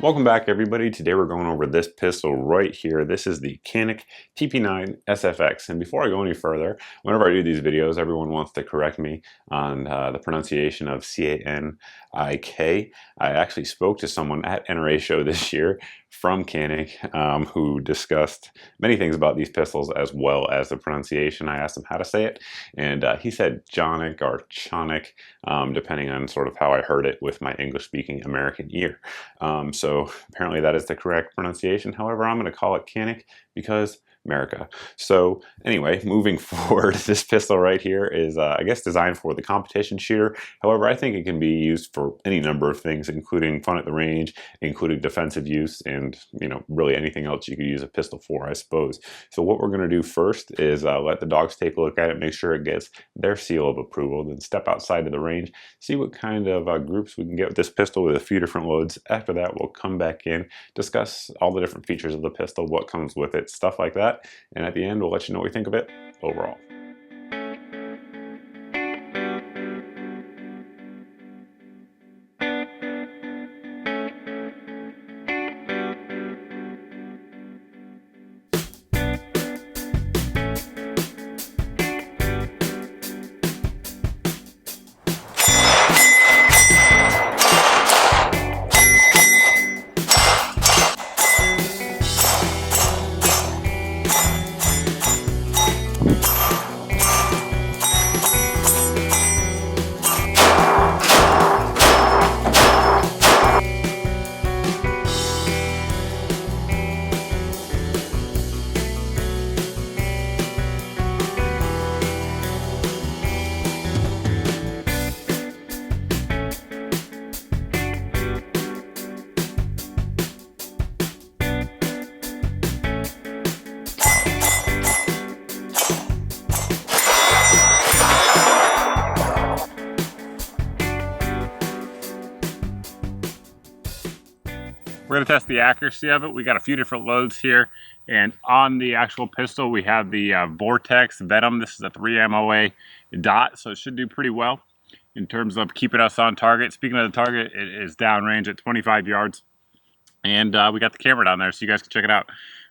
Welcome back, everybody. Today we're going over this pistol right here. This is the Canik TP9SFX. And before I go any further, whenever I do these videos, everyone wants to correct me on the pronunciation of C-A-N-I-K. I actually spoke to someone at NRA show this year from Canik who discussed many things about these pistols as well as the pronunciation. I asked him how to say it, and he said Jonic or Chonic, depending on sort of how I heard it with my English-speaking American ear. So apparently that is the correct pronunciation. However, I'm going to call it Canik because America. So anyway, moving forward, this pistol right here is, I guess, designed for the competition shooter. However, I think it can be used for any number of things, including fun at the range, including defensive use, and, you know, really anything else you could use a pistol for, I suppose. So what we're going to do first is let the dogs take a look at it, make sure it gets their seal of approval, then step outside of the range, see what kind of groups we can get with this pistol with a few different loads. After that, we'll come back in, discuss all the different features of the pistol, what comes with it, stuff like that. And at the end, we'll let you know what we think of it overall. We're going to test the accuracy of it. We got a few different loads here, and on the actual pistol we have the Vortex Venom. This is a 3 MOA dot, so it should do pretty well in terms of keeping us on target. Speaking of the target, it is downrange at 25 yards, and we got the camera down there so you guys can check it out.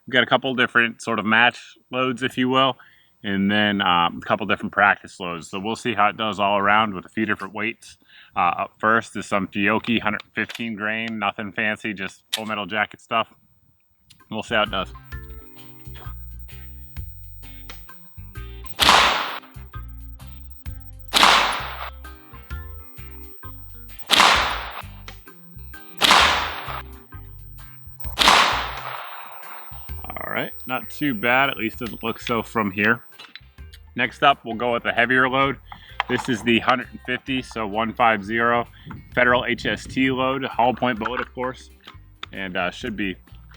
We've got a couple different sort of match loads, if you will, and then a couple different practice loads. So we'll see how it does all around with a few different weights. Up first is some Fiocchi 115 grain, nothing fancy, just Full Metal Jacket stuff. We'll see how it does. All right, not too bad, at least doesn't look so from here. Next up, we'll go with a heavier load. This is the 150, so 150 Federal HST load, hollow point bullet, of course, and should be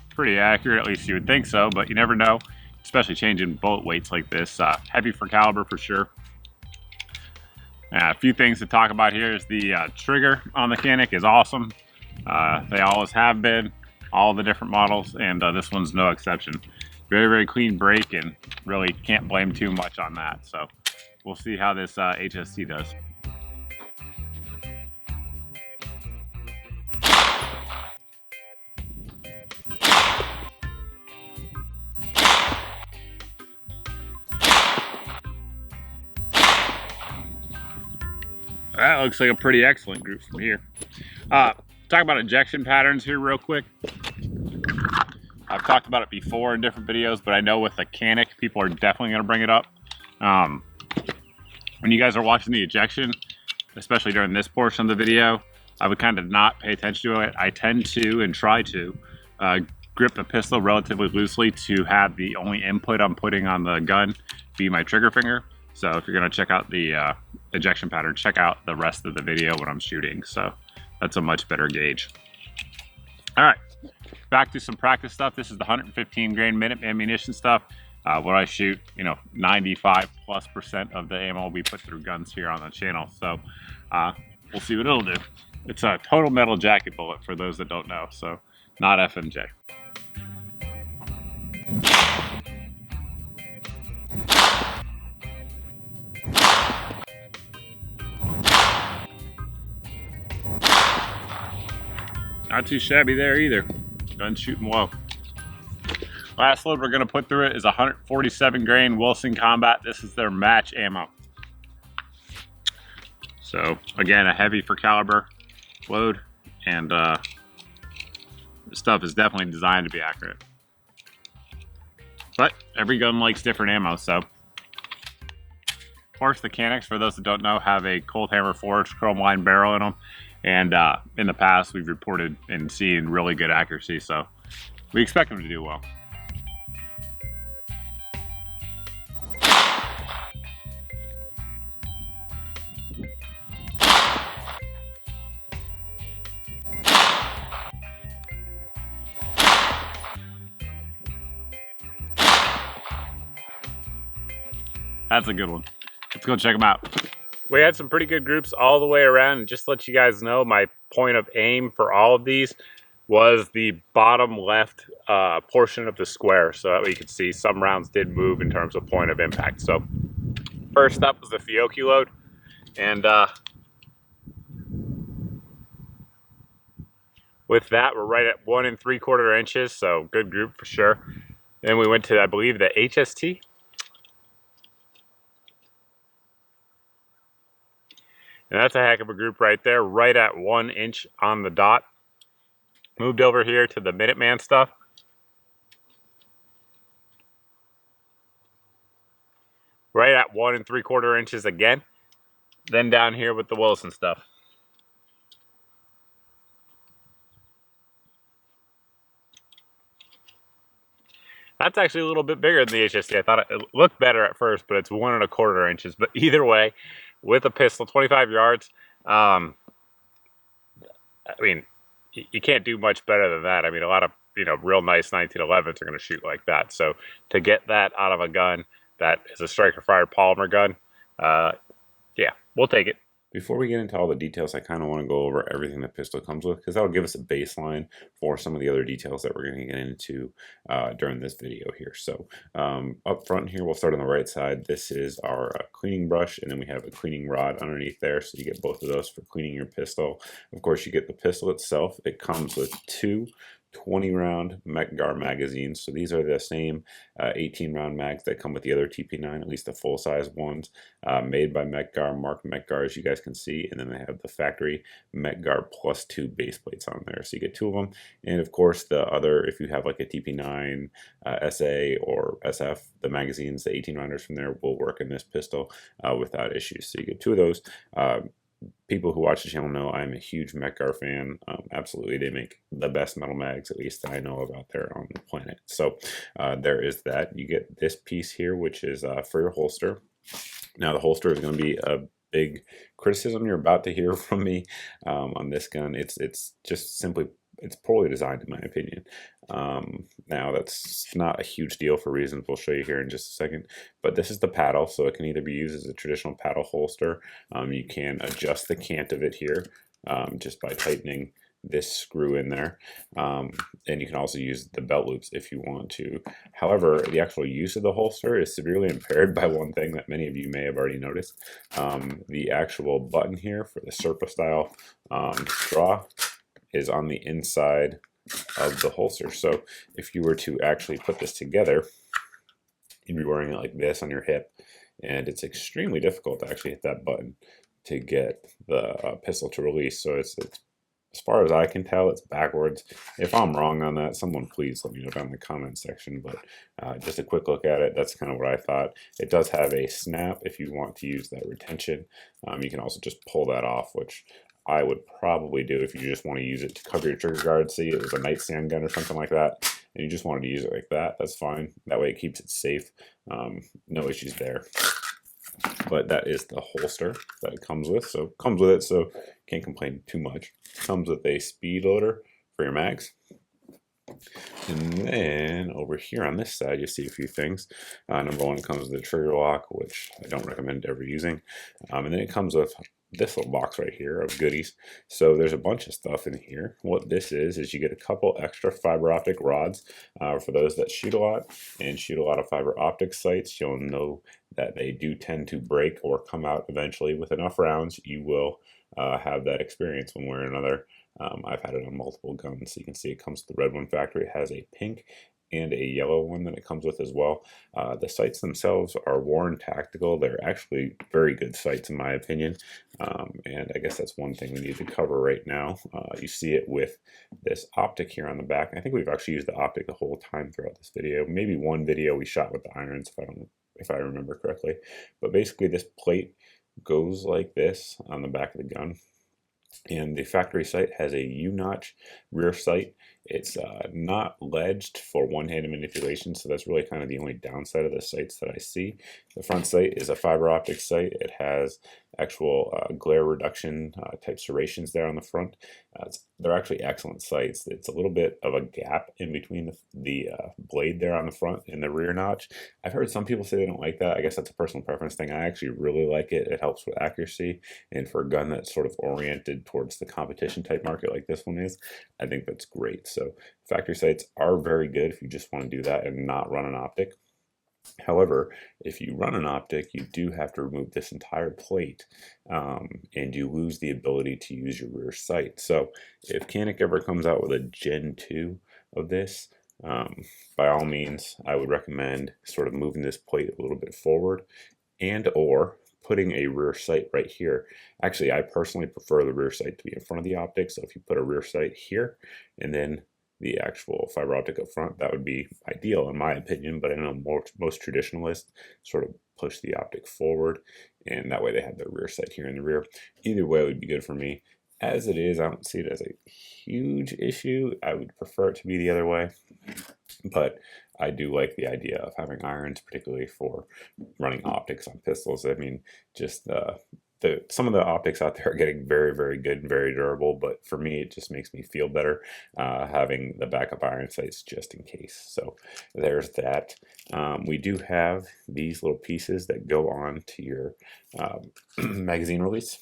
pretty accurate, at least you would think so, but you never know, especially changing bullet weights like this. Heavy for caliber for sure. A few things to talk about here is the trigger on the Canik is awesome. They always have been, all the different models, and this one's no exception. Very, very clean break, and really can't blame too much on that. So we'll see how this HST does. That looks like a pretty excellent group from here. Talk about ejection patterns here real quick. I've talked about it before in different videos, but I know with the Canik, people are definitely going to bring it up. When you guys are watching the ejection, especially during this portion of the video, I would kind of not pay attention to it. I tend to and try to grip the pistol relatively loosely to have the only input I'm putting on the gun be my trigger finger. So if you're going to check out the ejection pattern, check out the rest of the video when I'm shooting. So that's a much better gauge. All right, back to some practice stuff. This is the 115 grain minute ammunition stuff. Where I shoot, you know, 95+% of the ammo we put through guns here on the channel. So we'll see what it'll do. It's a total metal jacket bullet for those that don't know, so not FMJ. Not too shabby there either. Gun shooting well. Last load we're going to put through it is 147 grain Wilson Combat. This is their match ammo. So again, a heavy for caliber load, and this stuff is definitely designed to be accurate. But every gun likes different ammo, so. Of course, the Caniks, for those that don't know, have a Cold Hammer forged chrome line barrel in them. And in the past, we've reported and seen really good accuracy, so we expect them to do well. That's a good one. Let's go check them out. We had some pretty good groups all the way around, and just to let you guys know, my point of aim for all of these was the bottom left portion of the square, so that we could see some rounds did move in terms of point of impact. So first up was the Fiocchi load, and with that, we're right at 1 3/4 inches, so good group for sure. Then we went to, I believe, the HST. And that's a heck of a group right there, right at 1 inch on the dot. Moved over here to the Minuteman stuff. Right at 1 3/4 inches again. Then down here with the Wilson stuff. That's actually a little bit bigger than the HST. I thought it looked better at first, but it's 1 1/4 inches. But either way, with a pistol, 25 yards. I mean, you can't do much better than that. I mean, a lot of, real nice 1911s are going to shoot like that. So to get that out of a gun that is a striker fired polymer gun, yeah, we'll take it. Before we get into all the details, I kind of want to go over everything the pistol comes with, because that'll give us a baseline for some of the other details that we're going to get into during this video here. So up front here, we'll start on the right side. This is our cleaning brush, and then we have a cleaning rod underneath there, so you get both of those for cleaning your pistol. Of course, you get the pistol itself. It comes with 2 20-round Mekgar magazines. So these are the same 18-round mags that come with the other TP9, at least the full-size ones, made by Mekgar, marked Mekgar, as you guys can see. And then they have the factory Mekgar +2 base plates on there. So you get 2 of them. And of course, the other, if you have like a TP9 SA or SF, the magazines, the 18-rounders from there will work in this pistol without issues. So you get 2 of those. People who watch the channel know I'm a huge Mekgar fan. Absolutely, they make the best metal mags, at least I know of, out there on the planet. So there is that. You get this piece here, which is for your holster. Now the holster is going to be a big criticism you're about to hear from me on this gun. It's just simply, it's poorly designed in my opinion. Now that's not a huge deal for reasons we'll show you here in just a second, but this is the paddle, so it can either be used as a traditional paddle holster. You can adjust the cant of it here just by tightening this screw in there, and you can also use the belt loops if you want to. However, the actual use of the holster is severely impaired by one thing that many of you may have already noticed. The actual button here for the Serpa style draw is on the inside of the holster. So if you were to actually put this together, you'd be wearing it like this on your hip, and it's extremely difficult to actually hit that button to get the pistol to release. So it's as far as I can tell, it's backwards. If I'm wrong on that, someone please let me know down in the comment section. But just a quick look at it, that's kind of what I thought. It does have a snap if you want to use that retention. You can also just pull that off, which I would probably do if you just want to use it to cover your trigger guard. See, it was a nightstand gun or something like that, and you just wanted to use it like that, that's fine. That way it keeps it safe. No issues there. But that is the holster that it comes with. So it comes with it, so can't complain too much. Comes with a speed loader for your mags. And then over here on this side, you see a few things. Number one, it comes with the trigger lock, which I don't recommend ever using. And then it comes with this little box right here of goodies. So there's a bunch of stuff in here. What this is you get a couple extra fiber optic rods. For those that shoot a lot and shoot a lot of fiber optic sights, you'll know that they do tend to break or come out eventually. With enough rounds, you will have that experience one way or another. I've had it on multiple guns. You can see it comes with the red one factory. It has a pink and a yellow one that it comes with as well. The sights themselves are Warren Tactical. They're actually very good sights in my opinion. And I guess that's one thing we need to cover right now. You see it with this optic here on the back. I think we've actually used the optic the whole time throughout this video. Maybe one video we shot with the irons if I remember correctly. But basically this plate goes like this on the back of the gun. And the factory sight has a U-notch rear sight. It's not ledged for one-handed manipulation, so that's really kind of the only downside of the sights that I see. The front sight is a fiber optic sight. It has actual glare reduction type serrations there on the front. They're actually excellent sights. It's a little bit of a gap in between the blade there on the front and the rear notch. I've heard some people say they don't like that. I guess that's a personal preference thing. I actually really like it. It helps with accuracy, and for a gun that's sort of oriented towards the competition type market like this one is, I think that's great. So factory sights are very good if you just want to do that and not run an optic. However, if you run an optic, you do have to remove this entire plate, and you lose the ability to use your rear sight. So if Canik ever comes out with a Gen 2 of this, by all means, I would recommend sort of moving this plate a little bit forward and or putting a rear sight right here. Actually, I personally prefer the rear sight to be in front of the optic. So if you put a rear sight here and then the actual fiber optic up front, that would be ideal in my opinion. But I know most traditionalists sort of push the optic forward, and that way they have their rear sight here in the rear. Either way would be good for me. As it is, I don't see it as a huge issue. I would prefer it to be the other way, but I do like the idea of having irons, particularly for running optics on pistols. I mean, just some of the optics out there are getting very, very good and very durable, but for me, it just makes me feel better having the backup iron sights just in case. So there's that. We do have these little pieces that go on to your magazine release.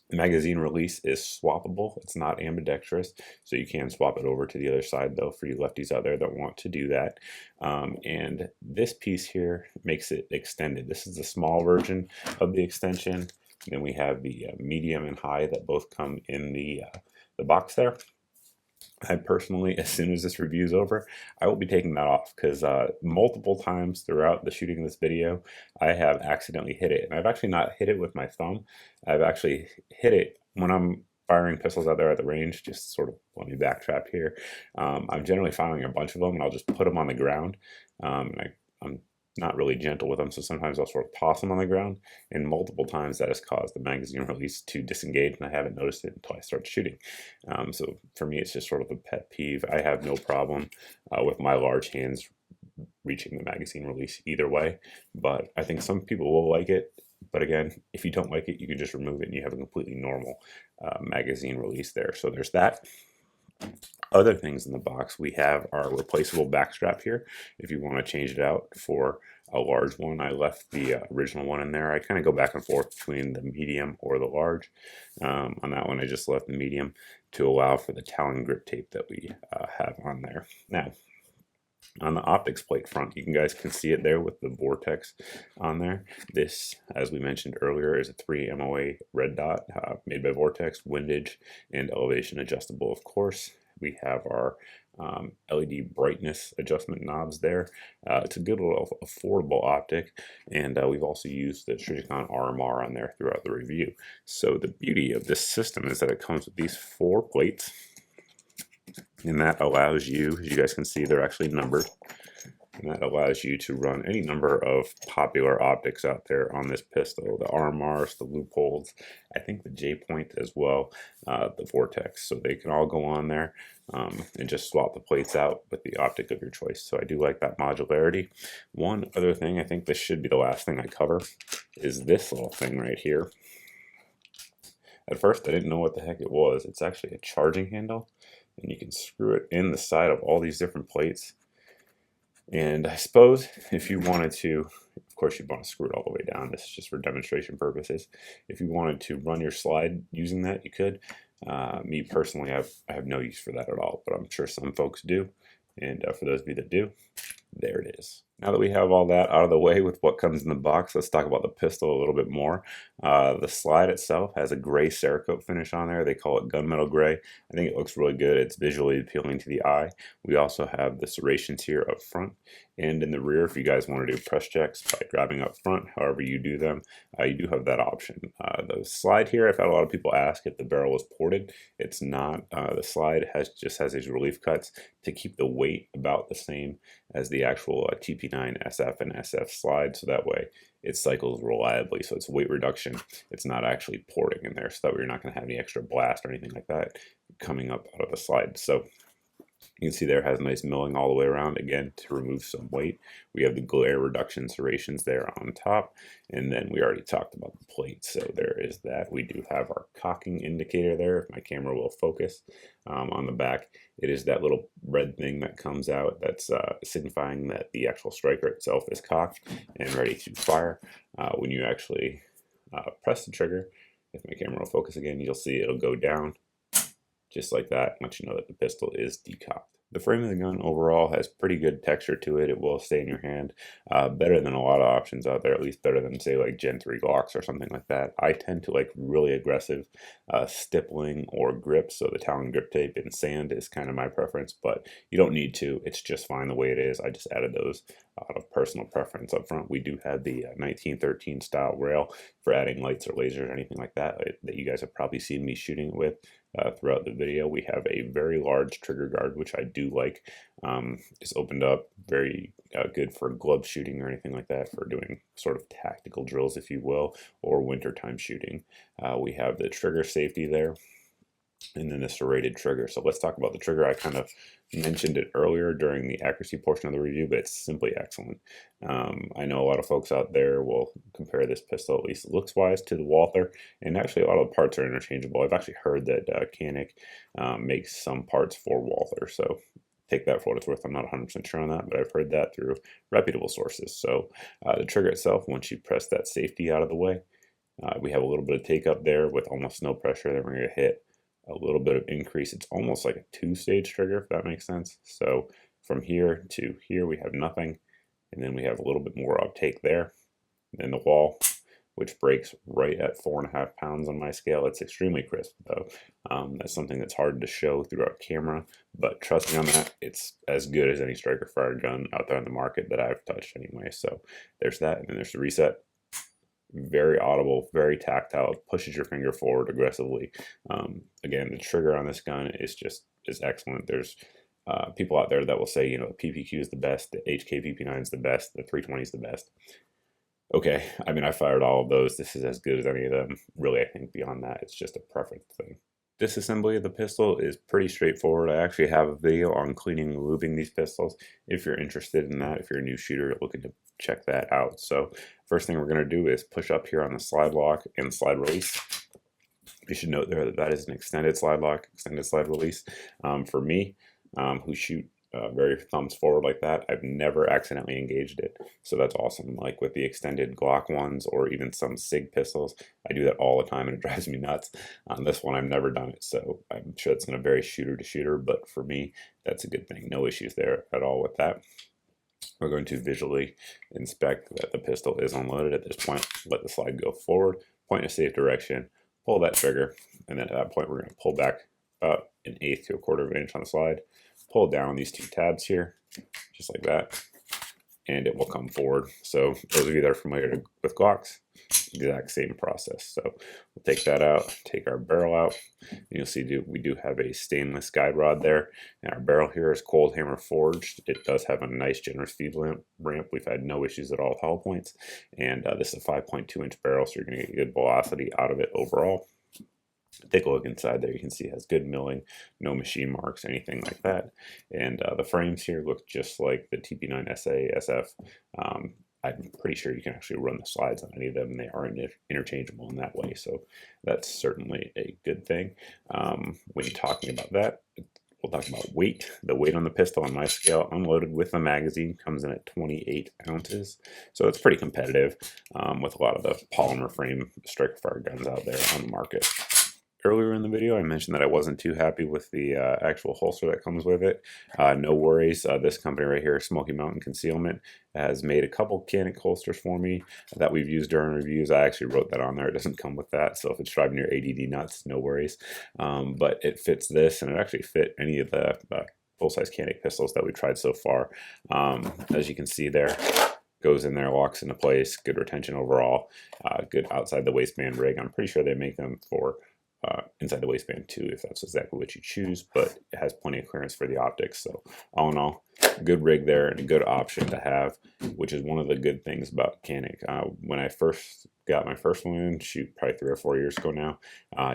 The magazine release is swappable. It's not ambidextrous, so you can swap it over to the other side though for you lefties out there that want to do that. And this piece here makes it extended. This is the small version of the extension. Then we have the medium and high that both come in the box there. I personally, as soon as this review is over, I will be taking that off because multiple times throughout the shooting of this video, I have accidentally hit it. And I've actually not hit it with my thumb. I've actually hit it when I'm firing pistols out there at the range. Just sort of let me backtrack here. I'm generally firing a bunch of them, and I'll just put them on the ground. I'm not really gentle with them, so sometimes I'll sort of toss them on the ground, and multiple times that has caused the magazine release to disengage, and I haven't noticed it until I start shooting. So for me, it's just sort of a pet peeve. I have no problem with my large hands reaching the magazine release either way, but I think some people will like it. But again, if you don't like it, you can just remove it and you have a completely normal magazine release there. So there's that. Other things in the box, we have our replaceable backstrap here if you want to change it out for a large one. I left the original one in there. I kind of go back and forth between the medium or the large. On that one, I just left the medium to allow for the Talon grip tape that we have on there. Now, on the optics plate front, you guys can see it there with the vortex on there. This, as we mentioned earlier, is a 3 MOA red dot made by Vortex, windage and elevation adjustable, of course. We have our LED brightness adjustment knobs there. It's a good little affordable optic, and we've also used the Trijicon RMR on there throughout the review. So the beauty of this system is that it comes with these 4 plates, and that allows you, as you guys can see, they're actually numbered, and that allows you to run any number of popular optics out there on this pistol. The RMRs, the loopholes, I think the J-point as well, the Vortex. So they can all go on there and just swap the plates out with the optic of your choice. So I do like that modularity. One other thing, I think this should be the last thing I cover, is this little thing right here. At first I didn't know what the heck it was. It's actually a charging handle, and you can screw it in the side of all these different plates. And I suppose if you wanted to, of course you'd want to screw it all the way down. This is just for demonstration purposes. If you wanted to run your slide using that, you could. Me personally, I have no use for that at all, but I'm sure some folks do. And for those of you that do, there it is. Now that we have all that out of the way with what comes in the box, let's talk about the pistol a little bit more. The slide itself has a gray Cerakote finish on there. They call it gunmetal gray. I think it looks really good. It's visually appealing to the eye. We also have the serrations here up front and in the rear. If you guys want to do press checks by grabbing up front, however you do them, you do have that option. The slide here, I've had a lot of people ask if the barrel is ported. It's not. The slide just has these relief cuts to keep the weight about the same as the actual TP9SF and SF slide, so that way it cycles reliably. So it's weight reduction. It's not actually porting in there, so that way you're not going to have any extra blast or anything like that coming up out of the slide. So you can see there it has nice milling all the way around, again, to remove some weight. We have the glare reduction serrations there on top, and then we already talked about the plate, so there is that. We do have our cocking indicator there, if my camera will focus. On the back, it is that little red thing that comes out that's signifying that the actual striker itself is cocked and ready to fire. When you actually press the trigger, if my camera will focus again, you'll see it'll go down just like that, let you know that the pistol is decocked. The frame of the gun overall has pretty good texture to it. It will stay in your hand better than a lot of options out there, at least better than, say, like Gen 3 Glocks or something like that. I tend to like really aggressive stippling or grip, so the Talon grip tape and sand is kind of my preference, but you don't need to. It's just fine the way it is. I just added those out of personal preference up front. We do have the 1913 style rail for adding lights or lasers or anything like that that you guys have probably seen me shooting with throughout the video. We have a very large trigger guard, which I do like. It's opened up, very good for glove shooting or anything like that, for doing sort of tactical drills, if you will, or wintertime shooting. We have the trigger safety there, and then the serrated trigger. So let's talk about the trigger. I kind of mentioned it earlier during the accuracy portion of the review, but it's simply excellent. I know a lot of folks out there will compare this pistol, at least looks wise, to the Walther, and actually a lot of the parts are interchangeable. I've actually heard that Canik makes some parts for Walther, so take that for what it's worth. I'm not 100% sure on that, but I've heard that through reputable sources. So the trigger itself, once you press that safety out of the way, we have a little bit of take up there with almost no pressure. Then we're going to hit a little bit of increase. It's almost like a two-stage trigger, if that makes sense. So from here to here, we have nothing, and then we have a little bit more uptake there. Then the wall, which breaks right at 4.5 pounds on my scale. It's extremely crisp, though. That's something that's hard to show through a camera, but trust me on that, it's as good as any striker fired gun out there on the market that I've touched anyway. So there's that, and then there's the reset. Very audible, very tactile, pushes your finger forward aggressively. Again, the trigger on this gun is excellent. There's people out there that will say, you know, the PPQ is the best, the HK PP9 is the best, the 320 is the best. Okay, I mean, I fired all of those. This is as good as any of them. Really, I think beyond that, it's just a preference thing. Disassembly of the pistol is pretty straightforward. I actually have a video on cleaning and lubing these pistols if you're interested in that, if you're a new shooter looking to check that out. So first thing we're going to do is push up here on the slide lock and slide release. You should note there that that is an extended slide lock, extended slide release. For me, who shoot very thumbs forward like that, I've never accidentally engaged it, so that's awesome. Like with the extended Glock ones or even some SIG pistols, I do that all the time and it drives me nuts. On this one, I've never done it, so I'm sure it's going to vary shooter to shooter, but for me, that's a good thing. No issues there at all with that. We're going to visually inspect that the pistol is unloaded at this point. Let the slide go forward, point in a safe direction, pull that trigger, and then at that point we're going to pull back about 1/8 to 1/4 of an inch on the slide, pull down these two tabs here, just like that, and it will come forward. So those of you that are familiar with Glocks, exact same process. So we'll take that out, take our barrel out, and you'll see we do have a stainless guide rod there, and our barrel here is cold hammer forged. It does have a nice generous feed ramp. We've had no issues at all with hollow points, and this is a 5.2-inch barrel, so you're going to get good velocity out of it overall. Take a look inside there. You can see it has good milling, no machine marks, anything like that. And the frames here look just like the TP9SFX. I'm pretty sure you can actually run the slides on any of them, and they are interchangeable in that way. So that's certainly a good thing. When you're talking about that, we'll talk about weight. The weight on the pistol on my scale, unloaded with the magazine, comes in at 28 ounces. So it's pretty competitive with a lot of the polymer frame striker fire guns out there on the market. Earlier in the video, I mentioned that I wasn't too happy with the actual holster that comes with it. No worries. This company right here, Smoky Mountain Concealment, has made a couple Canik holsters for me that we've used during reviews. I actually wrote that on there. It doesn't come with that, so if it's driving your ADD nuts, no worries. But it fits this, and it actually fit any of the full-size Canik pistols that we've tried so far. As you can see there, goes in there, locks into place, good retention overall, good outside the waistband rig. I'm pretty sure they make them for inside the waistband too, if that's exactly what you choose, but it has plenty of clearance for the optics. So all in all, good rig there and a good option to have, which is one of the good things about Canik. When I first got my first one, shoot, probably 3 or 4 years ago now,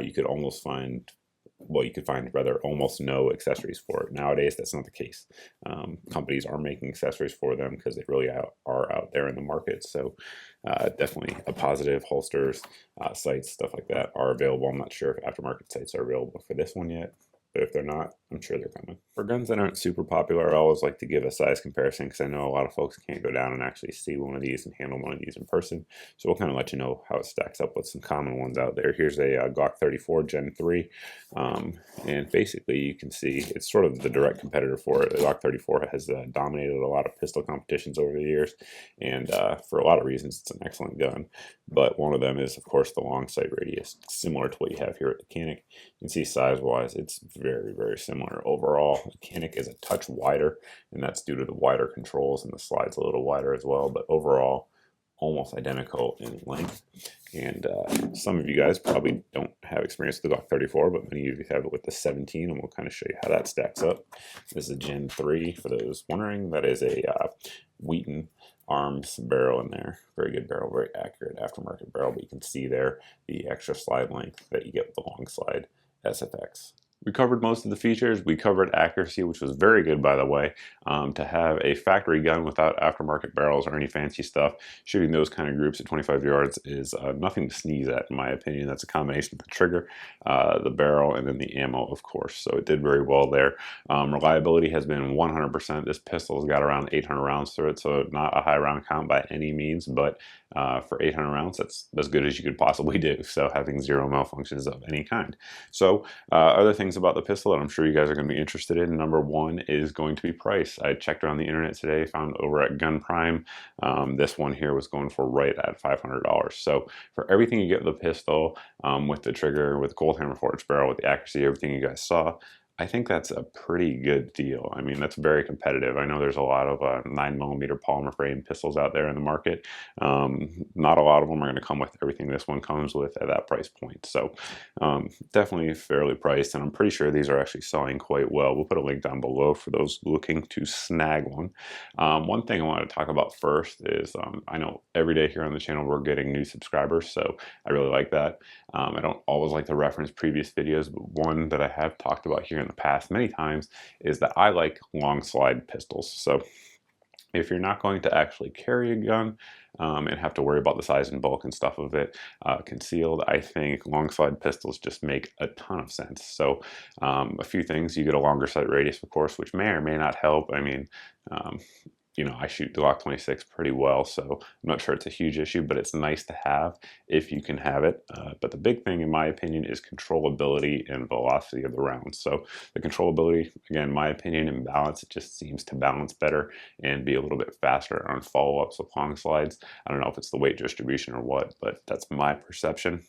you could almost find, well, you could find rather almost no accessories for it. Nowadays, that's not the case. Companies are making accessories for them because they really are out there in the market. So definitely a positive. Holsters, sights, stuff like that are available. I'm not sure if aftermarket sights are available for this one yet, but if they're not, I'm sure they're coming. For guns that aren't super popular, I always like to give a size comparison because I know a lot of folks can't go down and actually see one of these and handle one of these in person. So we'll kind of let you know how it stacks up with some common ones out there. Here's a Glock 34 Gen 3, and basically you can see it's sort of the direct competitor for it. The Glock 34 has dominated a lot of pistol competitions over the years, and for a lot of reasons it's an excellent gun. But one of them is, of course, the long sight radius, similar to what you have here at the Canik. You can see size-wise, it's very, very similar overall. The Canik is a touch wider, and that's due to the wider controls, and the slide's a little wider as well, but overall, almost identical in length. And some of you guys probably don't have experience with the Glock 34, but many of you have it with the 17, and we'll kind of show you how that stacks up. This is a Gen 3, for those wondering. That is a Wheaton Arms barrel in there. Very good barrel, very accurate aftermarket barrel, but you can see there the extra slide length that you get with the long slide SFX. We covered most of the features. We covered accuracy, which was very good, by the way. To have a factory gun without aftermarket barrels or any fancy stuff, shooting those kind of groups at 25 yards is nothing to sneeze at, in my opinion. That's a combination of the trigger, the barrel, and then the ammo, of course. So it did very well there. Reliability has been 100%. This pistol's got around 800 rounds through it, so not a high round count by any means, but for 800 rounds, that's as good as you could possibly do. So having 0 malfunctions of any kind. So other things about the pistol that I'm sure you guys are going to be interested in. Number one is going to be price. I checked around the internet today, found over at Gun Prime, this one here was going for right at $500. So for everything you get with the pistol, with the trigger, with the cold hammer forged barrel, with the accuracy, everything you guys saw, I think that's a pretty good deal. I mean, that's very competitive. I know there's a lot of 9mm polymer frame pistols out there in the market. Not a lot of them are going to come with everything this one comes with at that price point. So definitely fairly priced, and I'm pretty sure these are actually selling quite well. We'll put a link down below for those looking to snag one. One thing I want to talk about first is I know every day here on the channel we're getting new subscribers, so I really like that. I don't always like to reference previous videos, but one that I have talked about here in the past many times is that I like long slide pistols. So if you're not going to actually carry a gun and have to worry about the size and bulk and stuff of it concealed, I think long slide pistols just make a ton of sense. So a few things: you get a longer sight radius, of course, which may or may not help. I mean, you know, I shoot the Glock 26 pretty well, so I'm not sure it's a huge issue, but it's nice to have if you can have it. But the big thing, in my opinion, is controllability and velocity of the rounds. So the controllability, again, in my opinion, and balance, it just seems to balance better and be a little bit faster on follow-ups with long slides. I don't know if it's the weight distribution or what, but that's my perception.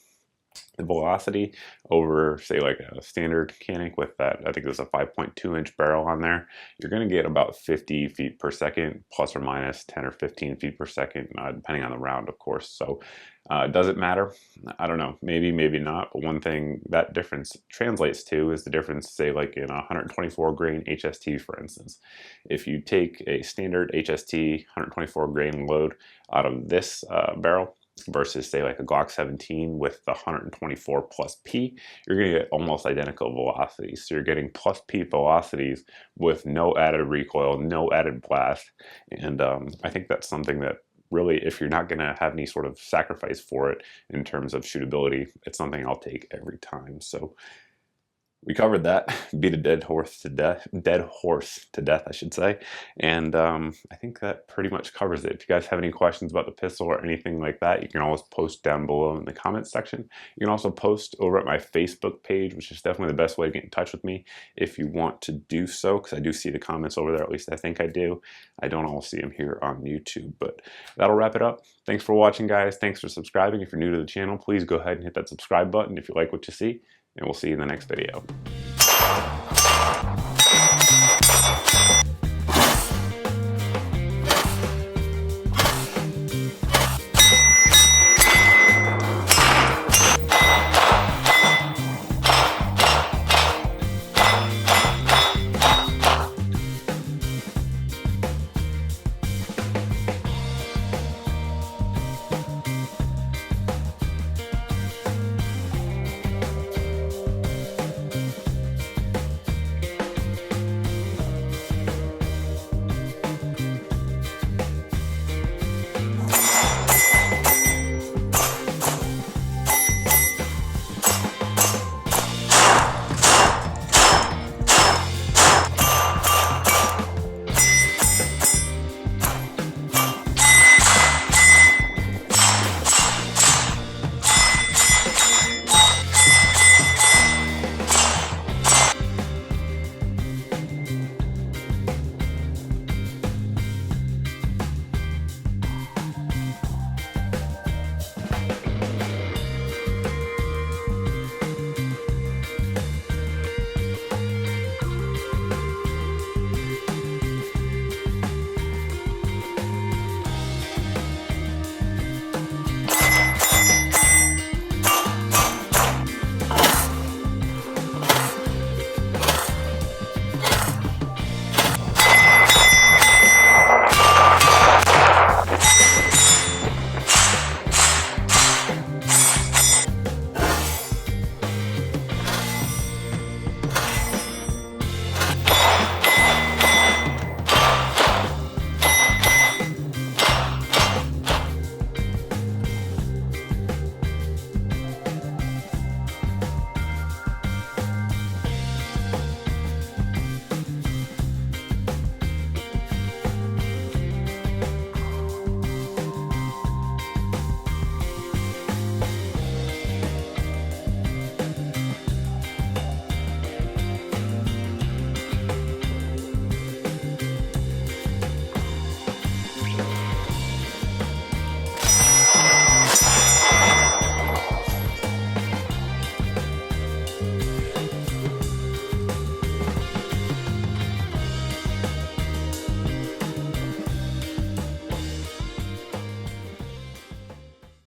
The velocity over, say, like a standard Canik with that, I think there's a 5.2-inch barrel on there, you're going to get about 50 feet per second, plus or minus 10 or 15 feet per second, depending on the round, of course. So does it matter? I don't know. Maybe, maybe not. But one thing that difference translates to is the difference, say, like in a 124 grain HST, for instance. If you take a standard HST 124 grain load out of this barrel, versus, say, like a Glock 17 with the 124 plus P, you're going to get almost identical velocities. So you're getting plus P velocities with no added recoil, no added blast. And I think that's something that really, if you're not going to have any sort of sacrifice for it in terms of shootability, it's something I'll take every time. So we covered that. Beat a dead horse to death, I should say. And I think that pretty much covers it. If you guys have any questions about the pistol or anything like that, you can always post down below in the comments section. You can also post over at my Facebook page, which is definitely the best way to get in touch with me if you want to do so, because I do see the comments over there, at least I think I do. I don't always see them here on YouTube, but that'll wrap it up. Thanks for watching, guys. Thanks for subscribing. If you're new to the channel, please go ahead and hit that subscribe button if you like what you see, and we'll see you in the next video.